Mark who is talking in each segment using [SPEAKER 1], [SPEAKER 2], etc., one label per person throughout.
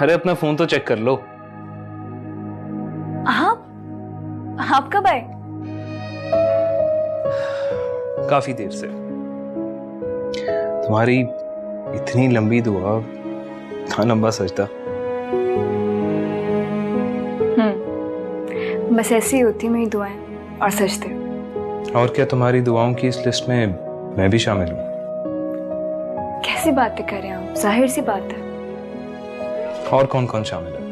[SPEAKER 1] अरे अपना फोन तो चेक कर लो।
[SPEAKER 2] आप कब आए?
[SPEAKER 1] काफी देर से। तुम्हारी इतनी लंबी दुआ, इतना लंबा सजदा।
[SPEAKER 2] बस ऐसी ही होती मेरी दुआएं और सजदे।
[SPEAKER 1] और क्या तुम्हारी दुआओं की इस लिस्ट में मैं भी शामिल हूँ?
[SPEAKER 2] कैसी बातें कर रहे हैं आप? जाहिर सी बात है।
[SPEAKER 1] और कौन कौन शामिल है?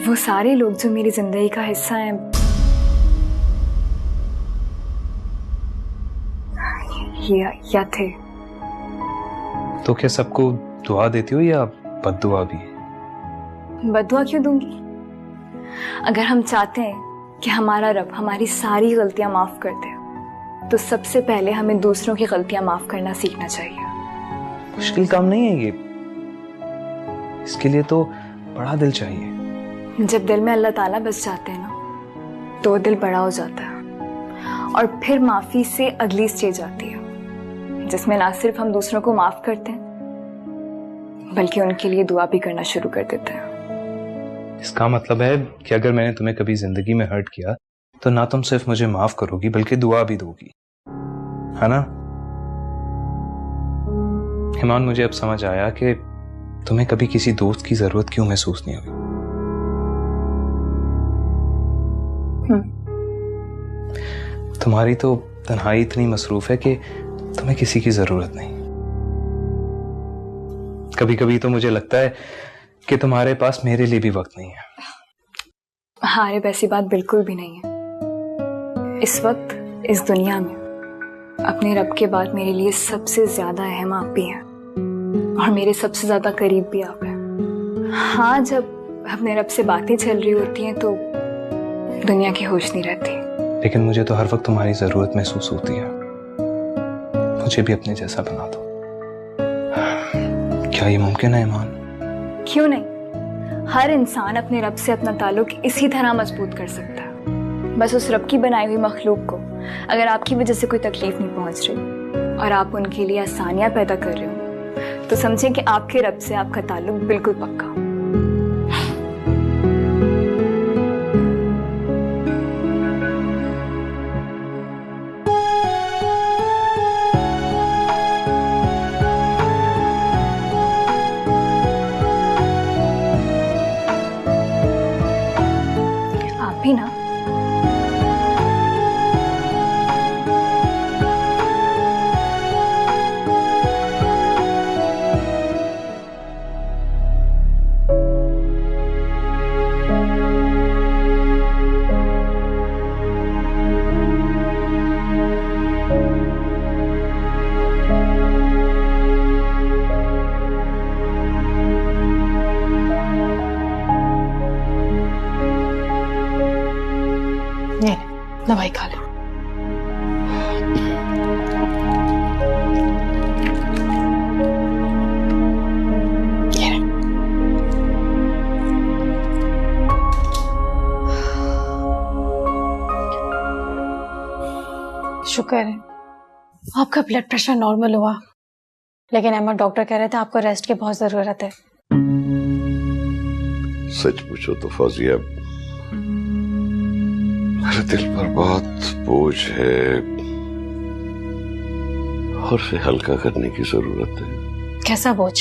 [SPEAKER 2] वो सारे लोग जो मेरी जिंदगी का हिस्सा हैं। या थे।
[SPEAKER 1] तो क्या सबको दुआ देती हो या बद्दुआ भी?
[SPEAKER 2] बद्दुआ क्यों दूंगी? अगर हम चाहते हैं कि हमारा रब हमारी सारी गलतियां माफ कर दे, तो सबसे पहले हमें दूसरों की गलतियां माफ करना सीखना चाहिए।
[SPEAKER 1] मुश्किल काम नहीं है ये, इसके लिए तो बड़ा दिल चाहिए।
[SPEAKER 2] जब दिल में अल्लाह ताला बस जाते हैं ना, तो दिल बड़ा हो जाता है। और फिर माफी से अगली स्टेज आती है, जिसमें ना सिर्फ हम दूसरों को माफ करते हैं, बल्कि उनके लिए दुआ भी करना शुरू कर देते हैं।
[SPEAKER 1] इसका मतलब है कि अगर मैंने तुम्हें कभी जिंदगी में हर्ट किया, तो ना तुम सिर्फ मुझे माफ करोगी बल्कि दुआ भी दोगी, है ना? हिमान, मुझे अब समझ आया कि तुम्हें कभी किसी दोस्त की जरूरत क्यों महसूस नहीं हुई। तुम्हारी तो तन्हाई इतनी मसरूफ है कि तुम्हें किसी की जरूरत नहीं। कभी कभी तो मुझे लगता है कि तुम्हारे पास मेरे लिए भी वक्त नहीं है।
[SPEAKER 2] हाँ, वैसी बात बिल्कुल भी नहीं है। इस वक्त इस दुनिया में अपने रब के बाद मेरे लिए सबसे ज्यादा अहम आप भी हैं, और मेरे सबसे ज्यादा करीब भी आप हैं। हाँ, जब अपने रब से बातें चल रही होती हैं तो दुनिया की होश नहीं रहती।
[SPEAKER 1] लेकिन मुझे तो हर वक्त तुम्हारी जरूरत महसूस होती है। मुझे भी अपने जैसा बना दो। क्या ये मुमकिन है ईमान?
[SPEAKER 2] क्यों नहीं? हर इंसान अपने रब से अपना ताल्लुक इसी तरह मजबूत कर सकता है। बस उस रब की बनाई हुई मखलूक को अगर आपकी वजह से कोई तकलीफ नहीं पहुंच रही और आप उनके लिए आसानियां पैदा कर रहे हो, तो समझें कि आपके रब से आपका ताल्लुक बिल्कुल पक्का। आप भी ना? दवाई खा लो।
[SPEAKER 3] शुक्र है आपका ब्लड प्रेशर नॉर्मल हुआ, लेकिन अहमद डॉक्टर कह रहे थे आपको रेस्ट की बहुत जरूरत है।
[SPEAKER 4] सच पूछो तो फौजिया, मेरे दिल पर बहुत बोझ है और उसे हल्का करने की जरूरत है।
[SPEAKER 3] कैसा बोझ?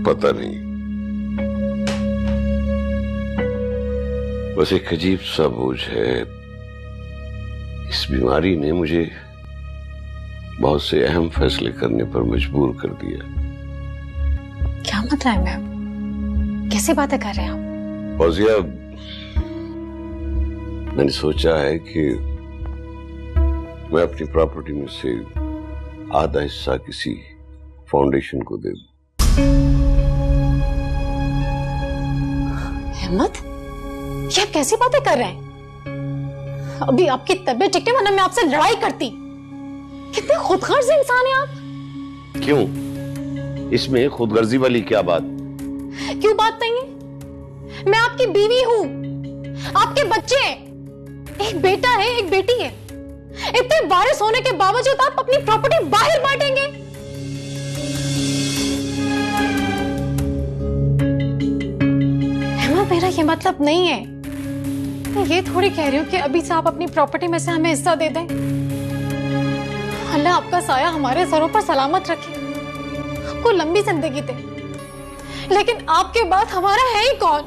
[SPEAKER 4] पता नहीं, बस एक अजीब सा बोझ है। इस बीमारी ने मुझे बहुत से अहम फैसले करने पर मजबूर कर दिया।
[SPEAKER 3] क्या मतलब है मैम? कैसी बातें कर रहे हैं आप?
[SPEAKER 4] फौजिया, मैंने सोचा है कि मैं अपनी प्रॉपर्टी में से आधा हिस्सा किसी फाउंडेशन को दे दूं।
[SPEAKER 3] अहमद, ये आप कैसी बातें कर रहे हैं? अभी आपकी तबीयत ठीक है, वरना मैं आपसे लड़ाई करती। कितने खुदगर्ज इंसान हैं आप।
[SPEAKER 4] क्यों? इसमें खुदगर्जी वाली क्या बात?
[SPEAKER 3] क्यों बात नहीं है? मैं आपकी बीवी हूं, आपके बच्चे हैं, एक बेटा है, एक बेटी है। इतने वारिस होने के बावजूद आप अपनी प्रॉपर्टी बाहर बांटेंगे? हेमा, मेरा ये मतलब नहीं है। मैं ये थोड़ी कह रही हूँ कि अभी से आप अपनी प्रॉपर्टी में से हमें हिस्सा दे दें। अल्लाह आपका साया हमारे सरों पर सलामत रखे, आपको लंबी जिंदगी दे, लेकिन आपके बाद हमारा है ही कौन?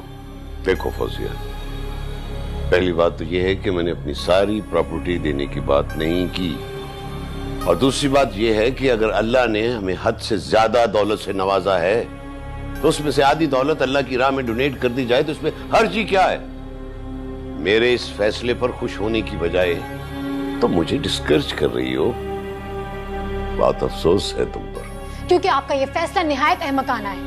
[SPEAKER 4] देखो फौजिया, पहली बात तो यह है कि मैंने अपनी सारी प्रॉपर्टी देने की बात नहीं की, और दूसरी बात यह है कि अगर अल्लाह ने हमें हद से ज्यादा दौलत से नवाजा है तो उसमें से आधी दौलत अल्लाह की राह में डोनेट कर दी जाए तो इसमें हर्ज क्या है? मेरे इस फैसले पर खुश होने की बजाय तो मुझे डिस्करेज कर रही हो। बहुत अफसोस है तुम पर,
[SPEAKER 3] क्योंकि आपका ये फैसला निहायत अहमकाना है।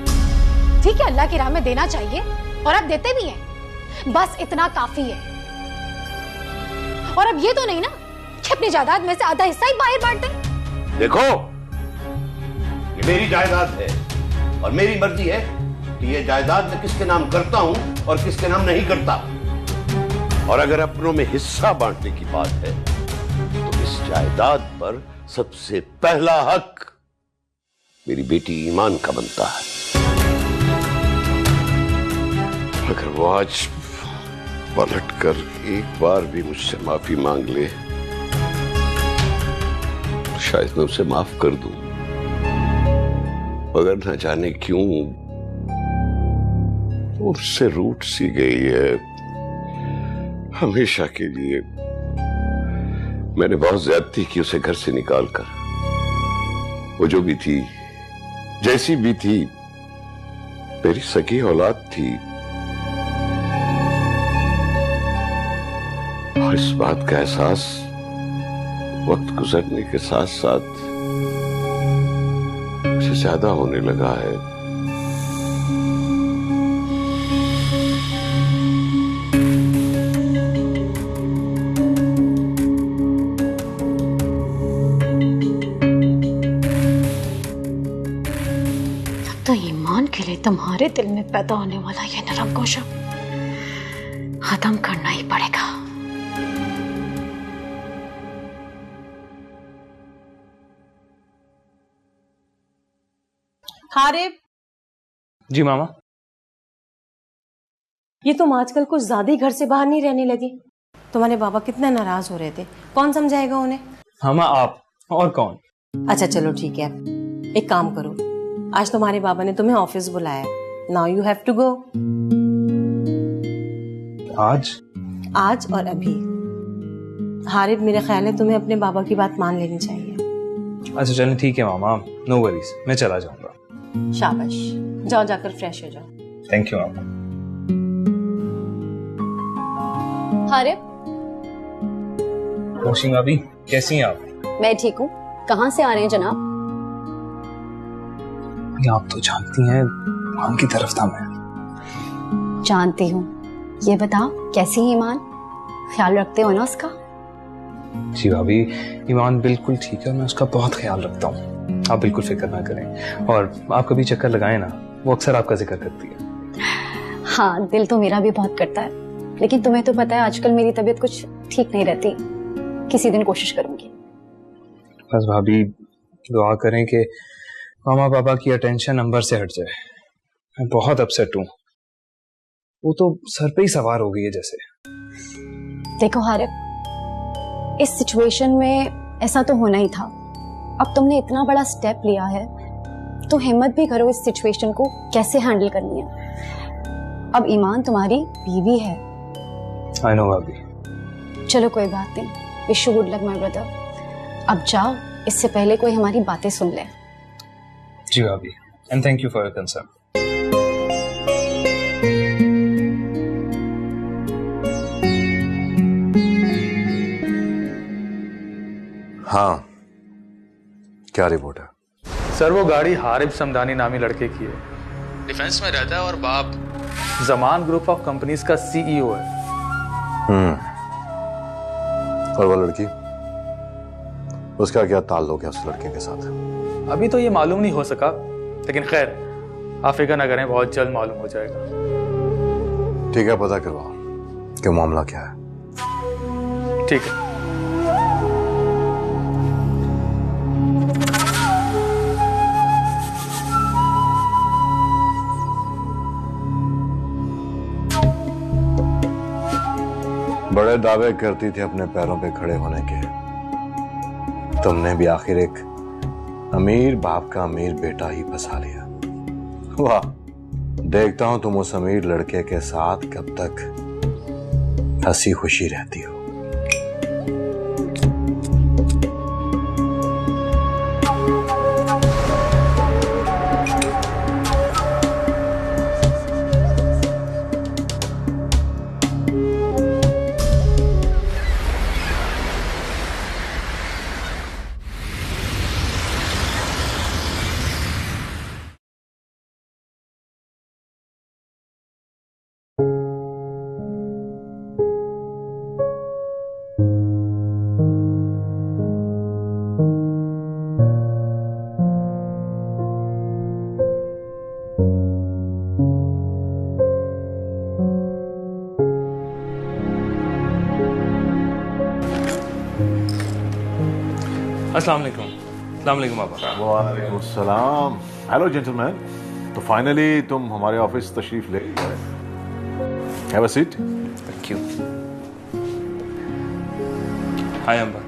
[SPEAKER 3] ठीक है, अल्लाह की राह में देना चाहिए और आप देते भी हैं, बस इतना काफी है। और अब ये तो नहीं ना कि अपनी जायदाद में से आधा हिस्सा ही बाहर बांट दें।
[SPEAKER 4] देखो, ये मेरी जायदाद है और मेरी मर्जी है कि ये जायदाद मैं किसके नाम करता हूं और किसके नाम नहीं करता। और अगर अपनों में हिस्सा बांटने की बात है तो इस जायदाद पर सबसे पहला हक मेरी बेटी ईमान का बनता है। अगर वो आज पलटकर एक बार भी मुझसे माफी मांग ले तो शायद मैं उसे माफ कर दूं, मगर न जाने क्यों वो उससे रूठ सी गई है हमेशा के लिए। मैंने बहुत ज्यादती की उसे घर से निकालकर। वो जो भी थी, जैसी भी थी, मेरी सगी औलाद थी, और इस बात का एहसास वक्त गुजरने के साथ साथ मुझे ज्यादा होने लगा है।
[SPEAKER 3] तो ईमान के लिए तुम्हारे दिल में पैदा होने वाला ये नरम गोशा खत्म करना ही पड़ेगा।
[SPEAKER 5] हारिब,
[SPEAKER 1] जी मामा।
[SPEAKER 5] ये तुम आजकल कुछ ज्यादा ही घर से बाहर नहीं रहने लगी। तुम्हारे बाबा कितने नाराज हो रहे थे, कौन समझाएगा उन्हें?
[SPEAKER 1] मामा आप और कौन?
[SPEAKER 5] अच्छा चलो ठीक है, एक काम करो, आज तुम्हारे बाबा ने तुम्हें ऑफिस बुलाया, now you have to go. आज और अभी। हारिब, मेरा ख्याल है तुम्हें अपने बाबा की बात मान लेनी चाहिए।
[SPEAKER 1] अच्छा चलें, ठीक है मामा, नो वरीज, मैं चला जाऊंगा।
[SPEAKER 5] शाबाश, जाओ जाकर फ्रेश हो जाओ।
[SPEAKER 1] थैंक यू मामा।
[SPEAKER 3] हारिब,
[SPEAKER 1] रोशी भाभी, कैसी हैं आप?
[SPEAKER 3] मैं ठीक हूँ। कहाँ से आ रहे हैं जनाब?
[SPEAKER 1] आप तो जानती हैं ईमान की तरफ था मैं।
[SPEAKER 3] जानती हूँ। ये बताओ कैसी है ईमान? ख्याल रखते हो ना उसका?
[SPEAKER 1] जी भाभी, ईमान बिल्कुल ठीक है, मैं उसका बहुत ख्याल रखता हूँ, आप बिल्कुल फिक्र ना करें। और आप कभी चक्कर लगाए ना, वो अक्सर आपका जिक्र करती है।
[SPEAKER 3] हाँ, दिल तो मेरा भी बहुत करता है, लेकिन तुम्हें तो पता है आजकल मेरी तबीयत कुछ ठीक नहीं रहती। किसी दिन कोशिश करूंगी।
[SPEAKER 1] बस भाभी दुआ करें कि मामा पापा की अटेंशन नंबर से हट जाए। मैं बहुत अपसेट हूँ, वो तो सर पे ही सवार हो गई है जैसे।
[SPEAKER 3] देखो हारिब, इस सिचुएशन में ऐसा तो होना ही था। अब तुमने इतना बड़ा स्टेप लिया है तो हिम्मत भी करो इस सिचुएशन को कैसे हैंडल करनी है। अब ईमान तुम्हारी बीवी है।
[SPEAKER 1] आई नो भाभी।
[SPEAKER 3] चलो कोई बात नहीं, wish you good luck my brother. अब जाओ, इससे पहले कोई हमारी बातें सुन ले।
[SPEAKER 1] जी भाभी, and thank you for your concern.
[SPEAKER 6] हाँ, क्या रिपोर्ट है?
[SPEAKER 7] सर, वो गाड़ी हारिब समदानी नामी लड़के की है, डिफेंस में रहता है और बाप जमान ग्रुप ऑफ कंपनीज का सीईओ है।
[SPEAKER 6] और वो लड़की, उसका क्या ताल्लुक है उस लड़के के साथ?
[SPEAKER 7] अभी तो ये मालूम नहीं हो सका, लेकिन खैर आप फिक्र न करें, बहुत जल्द मालूम हो जाएगा।
[SPEAKER 6] ठीक है, पता करवाओ कि मामला क्या है।
[SPEAKER 7] ठीक है।
[SPEAKER 6] बड़े दावे करती थी अपने पैरों पे खड़े होने के, तुमने भी आखिर एक अमीर बाप का अमीर बेटा ही फंसा लिया। वाह, देखता हूं तुम उस अमीर लड़के के साथ कब तक हंसी खुशी रहती हो।
[SPEAKER 1] अस्सलाम वालेकुम पापा।
[SPEAKER 8] वालेकुम सलाम। हेलो जेंटलमैन, तो फाइनली तुम हमारे ऑफिस तशरीफ ले गए। Have a seat.
[SPEAKER 1] Thank you. Hi Amber.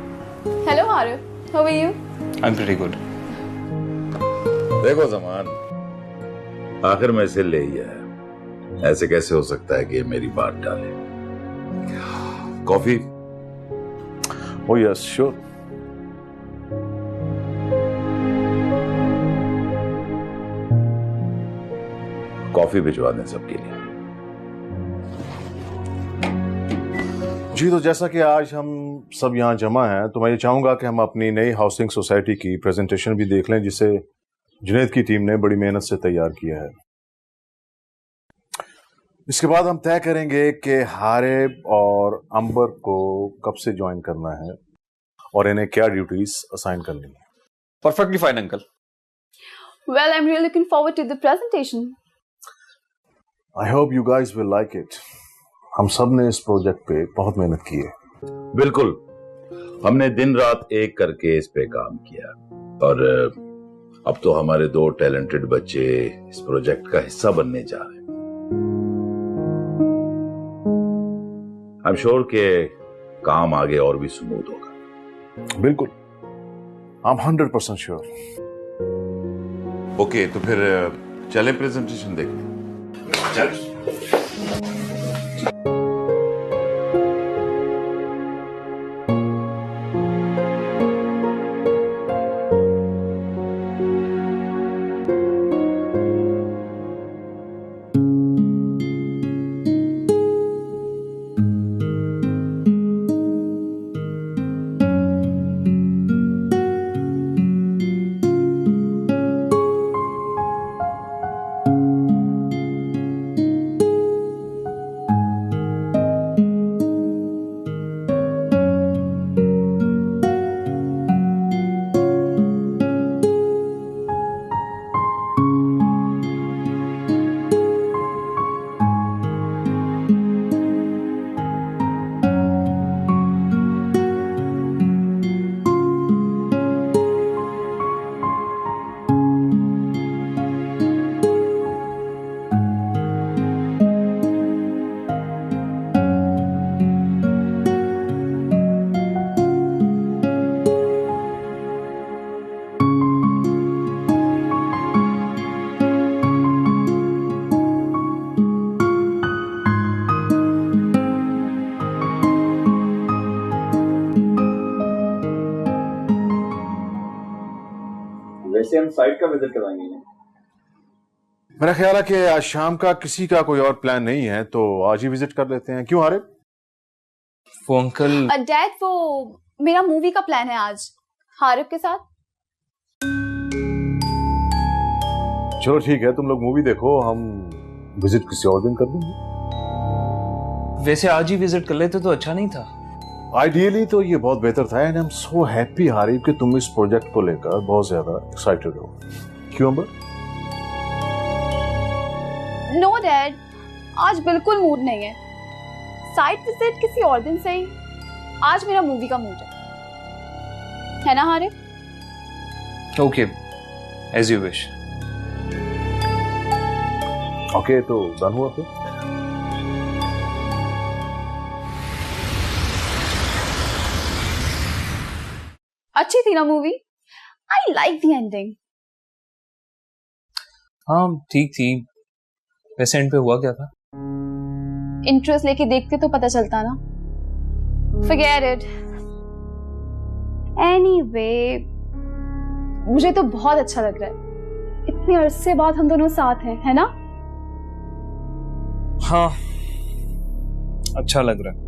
[SPEAKER 2] Hello Arif, how are you?
[SPEAKER 1] I am pretty good.
[SPEAKER 9] देखो जमान, आखिर में इसे ले ही आया। ऐसे कैसे हो सकता है कि ये मेरी बात डाले? Coffee?
[SPEAKER 8] Oh yes sure.
[SPEAKER 9] Coffee भिजवा दें सबके लिए।
[SPEAKER 8] जी, तो जैसा कि आज हम सब यहाँ जमा हैं, तो मैं ये चाहूंगा कि हम अपनी नई हाउसिंग सोसाइटी की प्रेजेंटेशन भी देख लें, जिसे जुनैद की टीम ने बड़ी मेहनत से तैयार किया है। इसके बाद हम तय करेंगे कि हारिब और अंबर को कब से ज्वाइन करना है और इन्हें क्या ड्यूटीज असाइन करनी है।
[SPEAKER 7] Perfectly fine uncle.
[SPEAKER 2] Well, I'm really looking forward to the presentation.
[SPEAKER 8] I hope you guys will like it. हम सब ने इस प्रोजेक्ट पे बहुत मेहनत की है।
[SPEAKER 9] बिल्कुल, हमने दिन रात एक करके इस पे काम किया और अब तो हमारे 2 टैलेंटेड बच्चे इस प्रोजेक्ट का हिस्सा बनने जा रहे हैं। आई एम श्योर के काम आगे और भी स्मूथ होगा।
[SPEAKER 8] बिल्कुल, आई एम 100% श्योर।
[SPEAKER 9] ओके, तो फिर चले प्रेजेंटेशन देखने। चल।
[SPEAKER 10] वैसे हम साइट का विजिट करवाएंगे।
[SPEAKER 8] मेरा ख्याल है कि आज शाम का किसी का कोई और प्लान नहीं है, तो आज ही विजिट कर लेते हैं। क्यों हारिब?
[SPEAKER 1] वो अंकल
[SPEAKER 2] डैड, वो मेरा मूवी का प्लान है आज हारिब के साथ।
[SPEAKER 8] चलो ठीक है, तुम लोग मूवी देखो, हम विजिट किसी और दिन कर देंगे।
[SPEAKER 1] वैसे आज ही विजिट कर लेते तो अच्छा नहीं था?
[SPEAKER 8] आइडियली तो ये बहुत बेहतर था। And I am so happy Harib कि तुम इस प्रोजेक्ट को लेकर बहुत ज्यादा एक्साइटेड हो। क्यों अंबर?
[SPEAKER 2] नो डैड, आज बिल्कुल मूड नहीं है। साइट विजिट किसी और दिन सही, आज मेरा मूवी का मूड है ना Harib?
[SPEAKER 1] Okay, as you wish.
[SPEAKER 8] Okay, तो डन हुआ फिर।
[SPEAKER 2] थी ना movie, I like the ending.
[SPEAKER 1] हाँ ठीक थी, वैसे एंड पे हुआ क्या था?
[SPEAKER 2] इंटरेस्ट लेके देखते तो पता चलता ना। Forget it. Anyway, मुझे तो बहुत अच्छा लग रहा है, इतने अरसे बाद हम दोनों साथ हैं, है ना?
[SPEAKER 1] हाँ अच्छा लग रहा है।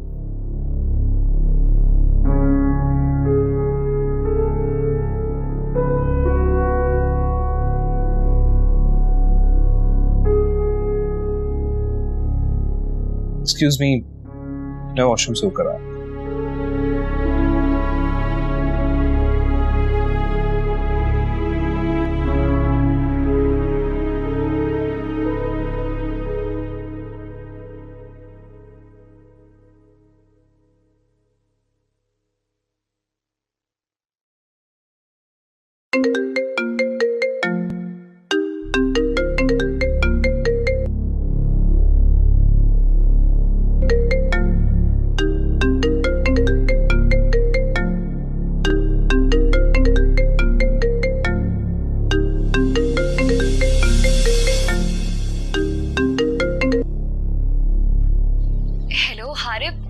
[SPEAKER 1] एक्सक्यूज मी, मैं वॉशरूम से होकर आया।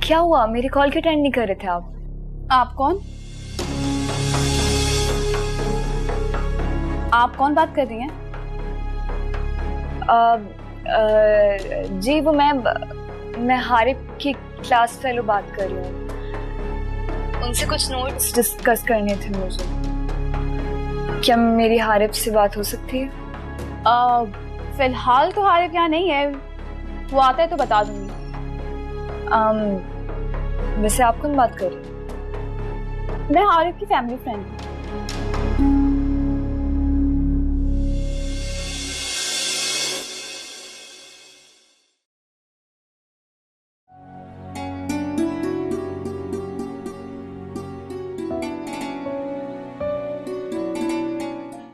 [SPEAKER 2] क्या हुआ? मेरी कॉल क्यों अटेंड नहीं कर रहे थे आप? आप कौन? आप कौन बात कर रही हैं? जी वो मैं हारिब की क्लास फेलो बात कर रही हूँ। उनसे कुछ नोट्स डिस्कस करने थे मुझे। क्या मेरी हारिब से बात हो सकती है? फिलहाल तो हारिब यहाँ नहीं है, वो आता है तो बता दूंगी। वैसे आप कौन बात कर रही हैं? मैं हारिब की फैमिली फ्रेंड हूँ।